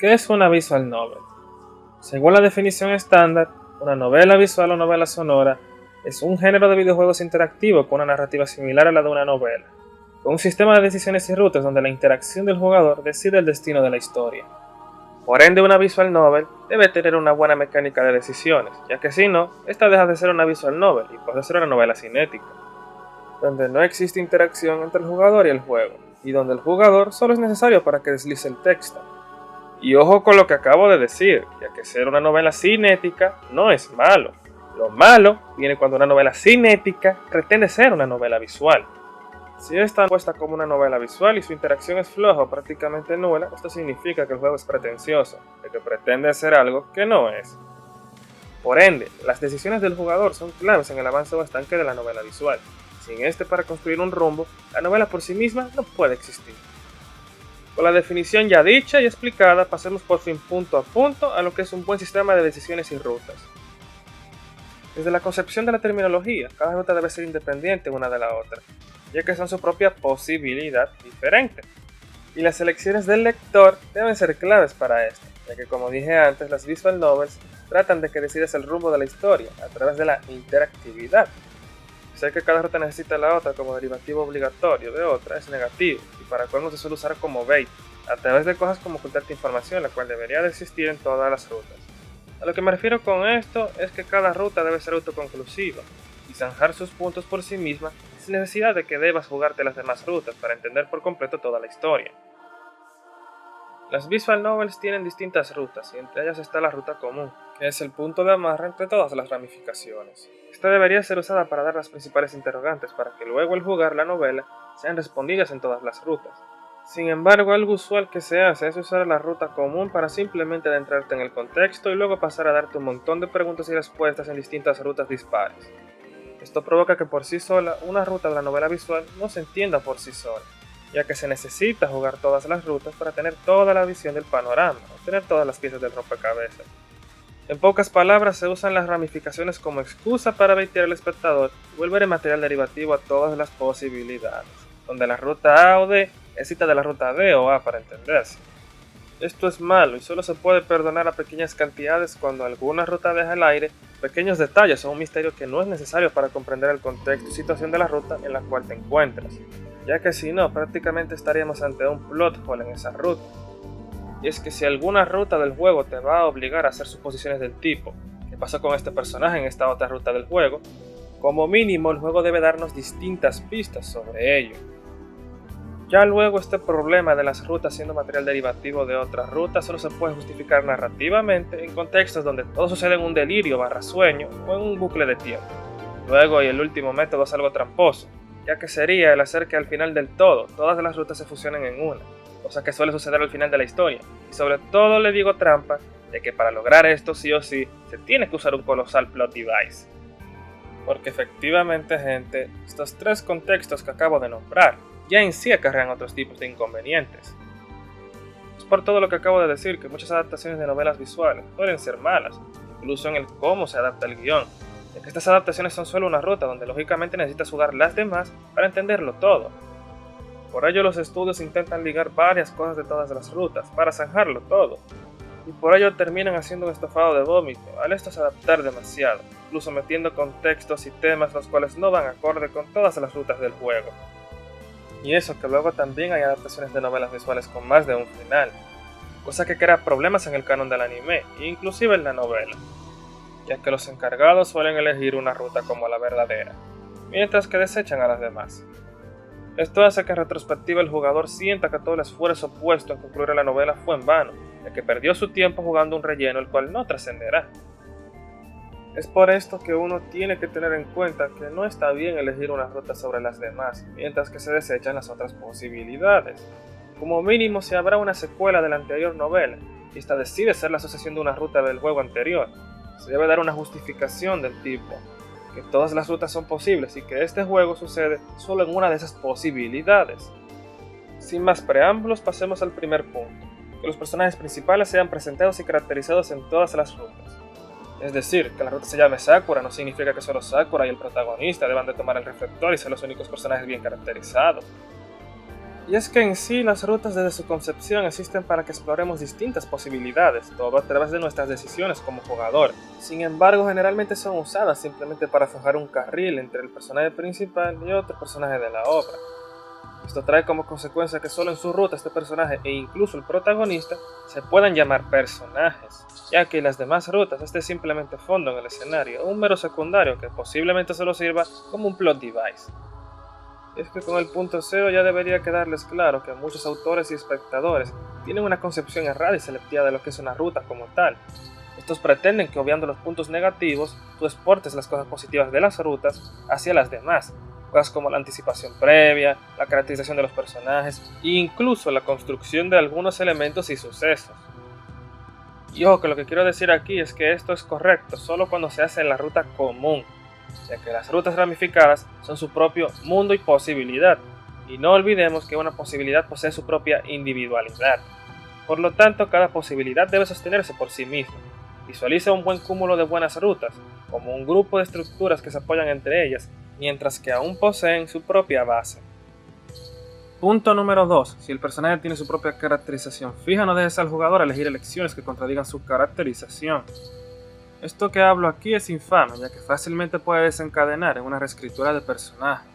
¿Qué es una visual novel? Según la definición estándar, una novela visual o novela sonora es un género de videojuegos interactivo con una narrativa similar a la de una novela, con un sistema de decisiones y rutas donde la interacción del jugador decide el destino de la historia. Por ende, una visual novel debe tener una buena mecánica de decisiones, ya que si no, esta deja de ser una visual novel y puede ser una novela cinética, donde no existe interacción entre el jugador y el juego, y donde el jugador solo es necesario para que deslice el texto. Y ojo con lo que acabo de decir, ya que ser una novela cinética no es malo. Lo malo viene cuando una novela cinética pretende ser una novela visual. Si esta puesta como una novela visual y su interacción es floja o prácticamente nula, esto significa que el juego es pretencioso, de que pretende ser algo que no es. Por ende, las decisiones del jugador son claves en el avance o estanque de la novela visual. Sin este para construir un rumbo, la novela por sí misma no puede existir. Con la definición ya dicha y explicada, pasemos por fin punto a punto a lo que es un buen sistema de decisiones y rutas. Desde la concepción de la terminología, cada ruta debe ser independiente una de la otra, ya que son su propia posibilidad diferente. Y las elecciones del lector deben ser claves para esto, ya que como dije antes, las visual novels tratan de que decidas el rumbo de la historia a través de la interactividad. Sé que cada ruta necesita la otra como derivativo obligatorio de otra es negativo, y para colmo se suele usar como bait, a través de cosas como ocultarte información, la cual debería de existir en todas las rutas. A lo que me refiero con esto es que cada ruta debe ser autoconclusiva, y zanjar sus puntos por sí misma sin necesidad de que debas jugarte las demás rutas para entender por completo toda la historia. Las visual novels tienen distintas rutas, y entre ellas está la ruta común, que es el punto de amarre entre todas las ramificaciones. Esta debería ser usada para dar las principales interrogantes para que luego al jugar la novela sean respondidas en todas las rutas. Sin embargo, algo usual que se hace es usar la ruta común para simplemente adentrarte en el contexto y luego pasar a darte un montón de preguntas y respuestas en distintas rutas dispares. Esto provoca que por sí sola una ruta de la novela visual no se entienda por sí sola, ya que se necesita jugar todas las rutas para tener toda la visión del panorama, o tener todas las piezas del rompecabezas. En pocas palabras, se usan las ramificaciones como excusa para baitear al espectador y volver el material derivativo a todas las posibilidades, donde la ruta A o D es cita de la ruta D o A para entenderse. Esto es malo y solo se puede perdonar a pequeñas cantidades cuando alguna ruta deja al aire pequeños detalles o un misterio que no es necesario para comprender el contexto y situación de la ruta en la cual te encuentras, ya que si no, prácticamente estaríamos ante un plot hole en esa ruta. Y es que si alguna ruta del juego te va a obligar a hacer suposiciones del tipo ¿qué pasó con este personaje en esta otra ruta del juego?, como mínimo el juego debe darnos distintas pistas sobre ello. Ya luego este problema de las rutas siendo material derivativo de otras rutas solo se puede justificar narrativamente en contextos donde todo sucede en un delirio / sueño o en un bucle de tiempo. Luego y el último método es algo tramposo, ya que sería el hacer que al final del todo todas las rutas se fusionen en una, cosa que suele suceder al final de la historia, y sobre todo le digo trampa, de que para lograr esto sí o sí se tiene que usar un colosal plot device. Porque efectivamente, gente, estos tres contextos que acabo de nombrar ya en sí acarrean otros tipos de inconvenientes. Es por todo lo que acabo de decir que muchas adaptaciones de novelas visuales suelen ser malas, incluso en el cómo se adapta el guión, ya que estas adaptaciones son solo una ruta donde lógicamente necesitas jugar las demás para entenderlo todo. Por ello los estudios intentan ligar varias cosas de todas las rutas para zanjarlo todo, y por ello terminan haciendo un estofado de vómito al estos adaptar demasiado, incluso metiendo contextos y temas los cuales no van acorde con todas las rutas del juego. Y eso que luego también hay adaptaciones de novelas visuales con más de un final, cosa que crea problemas en el canon del anime e inclusive en la novela, ya que los encargados suelen elegir una ruta como la verdadera, mientras que desechan a las demás. Esto hace que en retrospectiva el jugador sienta que todo el esfuerzo puesto en concluir la novela fue en vano, ya que perdió su tiempo jugando un relleno el cual no trascenderá. Es por esto que uno tiene que tener en cuenta que no está bien elegir una ruta sobre las demás, mientras que se desechan las otras posibilidades. Como mínimo, si habrá una secuela de la anterior novela, y esta decide ser la asociación de una ruta del juego anterior, se debe dar una justificación del tipo que todas las rutas son posibles y que este juego sucede solo en una de esas posibilidades. Sin más preámbulos, pasemos al primer punto, que los personajes principales sean presentados y caracterizados en todas las rutas. Es decir, que la ruta se llame Sakura no significa que solo Sakura y el protagonista deban de tomar el reflector y ser los únicos personajes bien caracterizados. Y es que en sí las rutas desde su concepción existen para que exploremos distintas posibilidades, todo a través de nuestras decisiones como jugador. Sin embargo, generalmente son usadas simplemente para forjar un carril entre el personaje principal y otro personaje de la obra. Esto trae como consecuencia que solo en su ruta este personaje e incluso el protagonista se puedan llamar personajes, ya que en las demás rutas este es simplemente fondo en el escenario o un mero secundario que posiblemente solo sirva como un plot device. Y es que con el punto cero ya debería quedarles claro que muchos autores y espectadores tienen una concepción errada y selectiva de lo que es una ruta como tal. Estos pretenden que obviando los puntos negativos, tú exportes las cosas positivas de las rutas hacia las demás, cosas como la anticipación previa, la caracterización de los personajes e incluso la construcción de algunos elementos y sucesos. Y ojo que lo que quiero decir aquí es que esto es correcto solo cuando se hace en la ruta común, ya que las rutas ramificadas son su propio mundo y posibilidad, y no olvidemos que una posibilidad posee su propia individualidad. Por lo tanto, cada posibilidad debe sostenerse por sí misma. Visualiza un buen cúmulo de buenas rutas, como un grupo de estructuras que se apoyan entre ellas, mientras que aún poseen su propia base. Punto número 2. Si el personaje tiene su propia caracterización fija, no dejes al jugador elegir elecciones que contradigan su caracterización. Esto que hablo aquí es infame, ya que fácilmente puede desencadenar en una reescritura de personaje.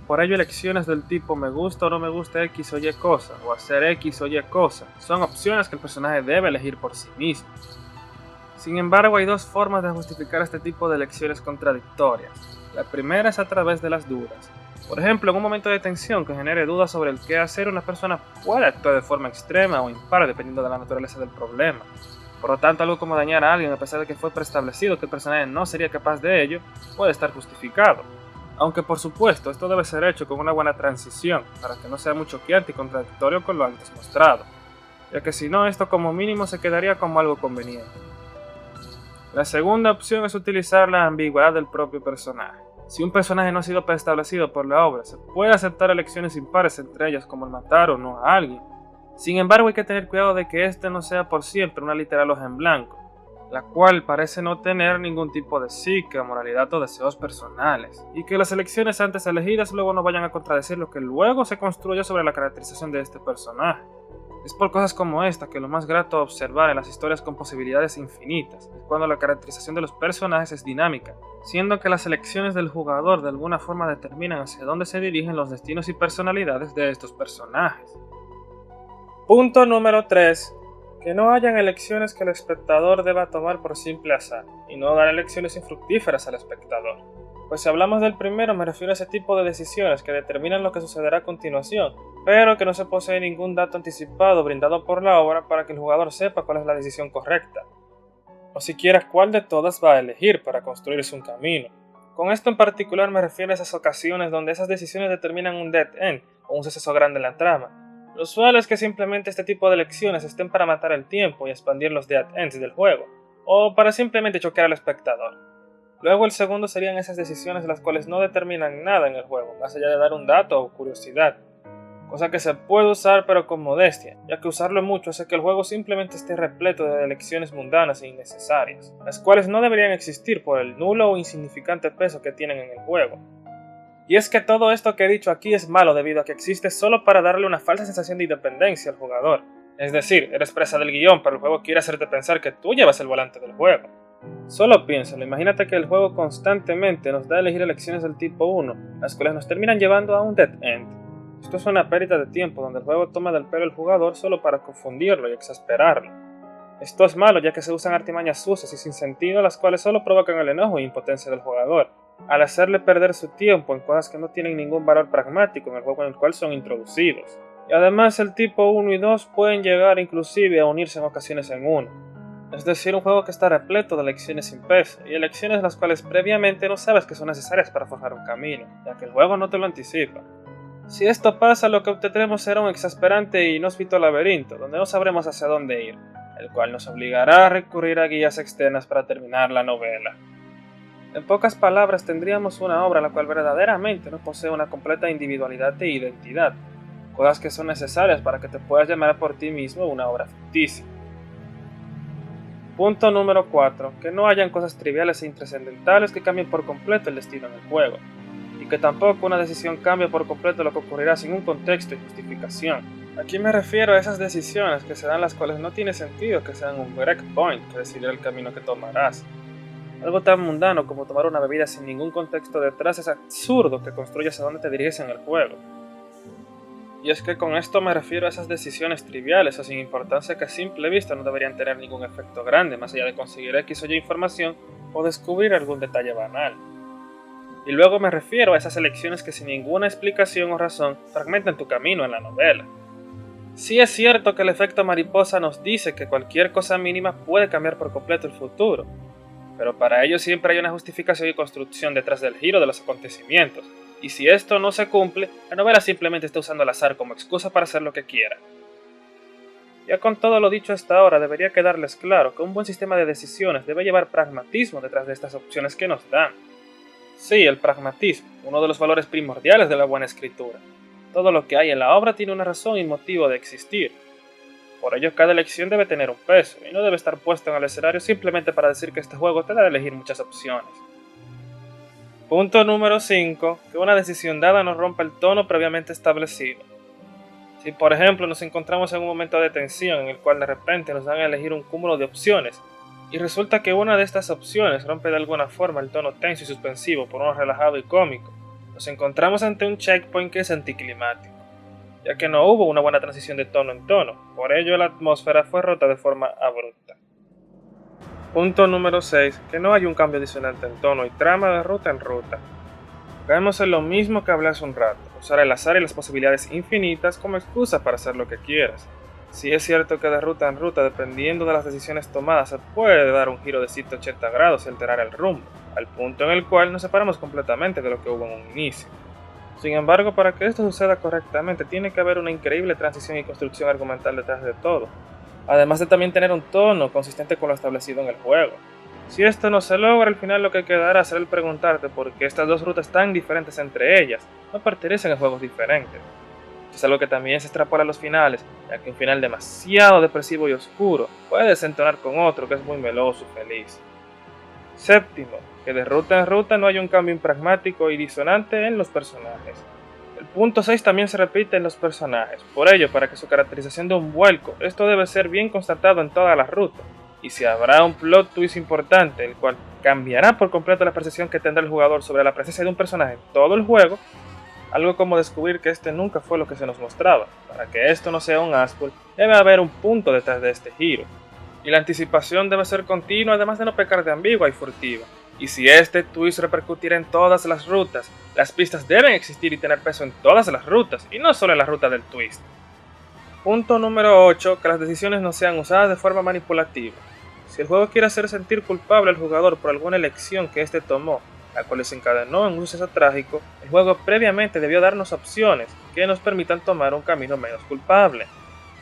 Por ello, elecciones del tipo me gusta o no me gusta X o Y cosa, o hacer X o Y cosa, son opciones que el personaje debe elegir por sí mismo. Sin embargo, hay dos formas de justificar este tipo de elecciones contradictorias. La primera es a través de las dudas. Por ejemplo, en un momento de tensión que genere dudas sobre el qué hacer, una persona puede actuar de forma extrema o impar dependiendo de la naturaleza del problema. Por lo tanto, algo como dañar a alguien a pesar de que fue preestablecido que el personaje no sería capaz de ello, puede estar justificado. Aunque por supuesto, esto debe ser hecho con una buena transición, para que no sea muy choqueante y contradictorio con lo antes mostrado, ya que si no, esto como mínimo se quedaría como algo conveniente. La segunda opción es utilizar la ambigüedad del propio personaje. Si un personaje no ha sido preestablecido por la obra, se puede aceptar elecciones impares entre ellas como el matar o no a alguien. Sin embargo, hay que tener cuidado de que este no sea por siempre una literal hoja en blanco, la cual parece no tener ningún tipo de psique, moralidad o deseos personales, y que las elecciones antes elegidas luego no vayan a contradecir lo que luego se construye sobre la caracterización de este personaje. Es por cosas como esta que lo más grato a observar en las historias con posibilidades infinitas es cuando la caracterización de los personajes es dinámica, siendo que las elecciones del jugador de alguna forma determinan hacia dónde se dirigen los destinos y personalidades de estos personajes. Punto número 3. Que no hayan elecciones que el espectador deba tomar por simple azar, y no dar elecciones infructíferas al espectador. Pues si hablamos del primero me refiero a ese tipo de decisiones que determinan lo que sucederá a continuación, pero que no se posee ningún dato anticipado brindado por la obra para que el jugador sepa cuál es la decisión correcta, o siquiera cuál de todas va a elegir para construirse un camino. Con esto en particular me refiero a esas ocasiones donde esas decisiones determinan un dead end o un suceso grande en la trama. Lo usual es que simplemente este tipo de elecciones estén para matar el tiempo y expandir los dead ends del juego, o para simplemente choquear al espectador. Luego el segundo serían esas decisiones las cuales no determinan nada en el juego, más allá de dar un dato o curiosidad, cosa que se puede usar pero con modestia, ya que usarlo mucho hace que el juego simplemente esté repleto de elecciones mundanas e innecesarias, las cuales no deberían existir por el nulo o insignificante peso que tienen en el juego. Y es que todo esto que he dicho aquí es malo debido a que existe solo para darle una falsa sensación de independencia al jugador, es decir, eres presa del guión, pero el juego quiere hacerte pensar que tú llevas el volante del juego. Solo piénsalo, imagínate que el juego constantemente nos da a elegir elecciones del tipo 1, las cuales nos terminan llevando a un dead end. Esto es una pérdida de tiempo donde el juego toma del pelo al jugador solo para confundirlo y exasperarlo. Esto es malo ya que se usan artimañas sucias y sin sentido las cuales solo provocan el enojo e impotencia del jugador, al hacerle perder su tiempo en cosas que no tienen ningún valor pragmático en el juego en el cual son introducidos. Y además el tipo 1 y 2 pueden llegar inclusive a unirse en ocasiones en uno. Es decir, un juego que está repleto de elecciones sin peso, y elecciones las cuales previamente no sabes que son necesarias para forjar un camino, ya que el juego no te lo anticipa. Si esto pasa, lo que obtendremos será un exasperante e inhóspito laberinto, donde no sabremos hacia dónde ir, el cual nos obligará a recurrir a guías externas para terminar la novela. En pocas palabras, tendríamos una obra la cual verdaderamente no posee una completa individualidad e identidad, cosas que son necesarias para que te puedas llamar por ti mismo una obra ficticia. Punto número 4. Que no hayan cosas triviales e intrascendentales que cambien por completo el destino del juego. Y y que tampoco una decisión cambia por completo lo que ocurrirá sin un contexto y justificación. Aquí me refiero a esas decisiones que se dan las cuales no tiene sentido que sean un breakpoint que decidirá el camino que tomarás. Algo tan mundano como tomar una bebida sin ningún contexto detrás es absurdo que construyas a dónde te diriges en el juego. Y es que con esto me refiero a esas decisiones triviales o sin importancia que a simple vista no deberían tener ningún efecto grande más allá de conseguir X o Y información o descubrir algún detalle banal. Y luego me refiero a esas elecciones que sin ninguna explicación o razón fragmentan tu camino en la novela. Sí es cierto que el efecto mariposa nos dice que cualquier cosa mínima puede cambiar por completo el futuro, pero para ello siempre hay una justificación y construcción detrás del giro de los acontecimientos, y si esto no se cumple, la novela simplemente está usando el azar como excusa para hacer lo que quiera. Ya con todo lo dicho hasta ahora, debería quedarles claro que un buen sistema de decisiones debe llevar pragmatismo detrás de estas opciones que nos dan. Sí, el pragmatismo, uno de los valores primordiales de la buena escritura. Todo lo que hay en la obra tiene una razón y motivo de existir. Por ello, cada elección debe tener un peso, y no debe estar puesto en el escenario simplemente para decir que este juego te da de elegir muchas opciones. Punto número 5. Que una decisión dada no rompa el tono previamente establecido. Si por ejemplo nos encontramos en un momento de tensión en el cual de repente nos dan a elegir un cúmulo de opciones, y resulta que una de estas opciones rompe de alguna forma el tono tenso y suspensivo por uno relajado y cómico, nos encontramos ante un checkpoint que es anticlimático, ya que no hubo una buena transición de tono en tono, por ello la atmósfera fue rota de forma abrupta. Punto número 6. Que no hay un cambio disonante en tono y trama de ruta en ruta. Caemos en lo mismo que hablé hace un rato, usar el azar y las posibilidades infinitas como excusa para hacer lo que quieras. Sí es cierto que de ruta en ruta, dependiendo de las decisiones tomadas, se puede dar un giro de 180 grados y alterar el rumbo, al punto en el cual nos separamos completamente de lo que hubo en un inicio. Sin embargo, para que esto suceda correctamente, tiene que haber una increíble transición y construcción argumental detrás de todo, además de también tener un tono consistente con lo establecido en el juego. Si esto no se logra, al final lo que quedará será el preguntarte por qué estas dos rutas tan diferentes entre ellas no pertenecen a juegos diferentes. Es algo que también se extrapola a los finales, ya que un final demasiado depresivo y oscuro puede desentonar con otro que es muy meloso y feliz. Séptimo, que de ruta en ruta no hay un cambio impragmático y disonante en los personajes. El punto 6 también se repite en los personajes, por ello, para que su caracterización de un vuelco, esto debe ser bien constatado en todas las rutas, y si habrá un plot twist importante, el cual cambiará por completo la percepción que tendrá el jugador sobre la presencia de un personaje en todo el juego, algo como descubrir que este nunca fue lo que se nos mostraba. Para que esto no sea un asshole, debe haber un punto detrás de este giro. Y la anticipación debe ser continua, además de no pecar de ambigua y furtiva. Y si este twist repercutirá en todas las rutas, las pistas deben existir y tener peso en todas las rutas, y no solo en la ruta del twist. Punto número 8. Que las decisiones no sean usadas de forma manipulativa. Si el juego quiere hacer sentir culpable al jugador por alguna elección que éste tomó, la cual desencadenó en un suceso trágico, el juego previamente debió darnos opciones que nos permitan tomar un camino menos culpable.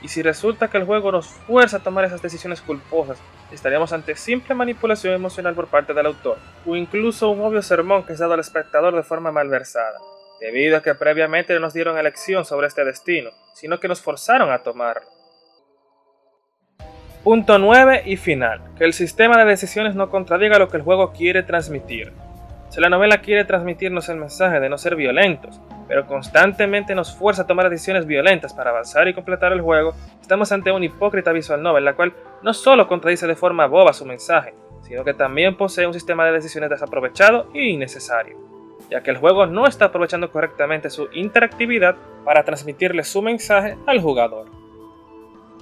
Y si resulta que el juego nos fuerza a tomar esas decisiones culposas, estaríamos ante simple manipulación emocional por parte del autor, o incluso un obvio sermón que es dado al espectador de forma malversada, debido a que previamente no nos dieron elección sobre este destino, sino que nos forzaron a tomarlo. Punto 9 y final, que el sistema de decisiones no contradiga lo que el juego quiere transmitir. Si la novela quiere transmitirnos el mensaje de no ser violentos, pero constantemente nos fuerza a tomar decisiones violentas para avanzar y completar el juego, estamos ante una hipócrita visual novel, la cual no solo contradice de forma boba su mensaje, sino que también posee un sistema de decisiones desaprovechado y innecesario, ya que el juego no está aprovechando correctamente su interactividad para transmitirle su mensaje al jugador.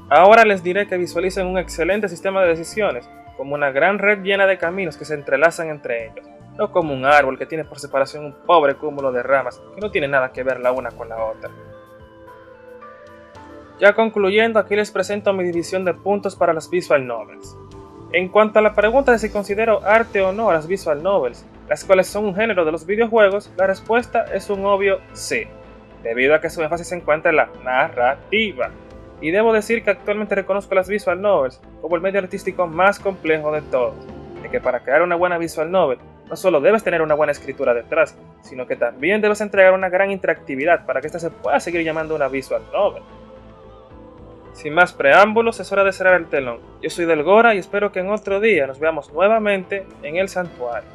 Ahora les diré que visualicen un excelente sistema de decisiones, como una gran red llena de caminos que se entrelazan entre ellos, no como un árbol que tiene por separación un pobre cúmulo de ramas que no tiene nada que ver la una con la otra. Ya concluyendo, aquí les presento mi división de puntos para las visual novels. En cuanto a la pregunta de si considero arte o no a las visual novels, las cuales son un género de los videojuegos, la respuesta es un obvio sí, debido a que su énfasis se encuentra en la narrativa. Y debo decir que actualmente reconozco las visual novels como el medio artístico más complejo de todos, de que para crear una buena visual novel no solo debes tener una buena escritura detrás, sino que también debes entregar una gran interactividad para que ésta se pueda seguir llamando una visual novel. Sin más preámbulos, es hora de cerrar el telón. Yo soy Delgora y espero que en otro día nos veamos nuevamente en el santuario.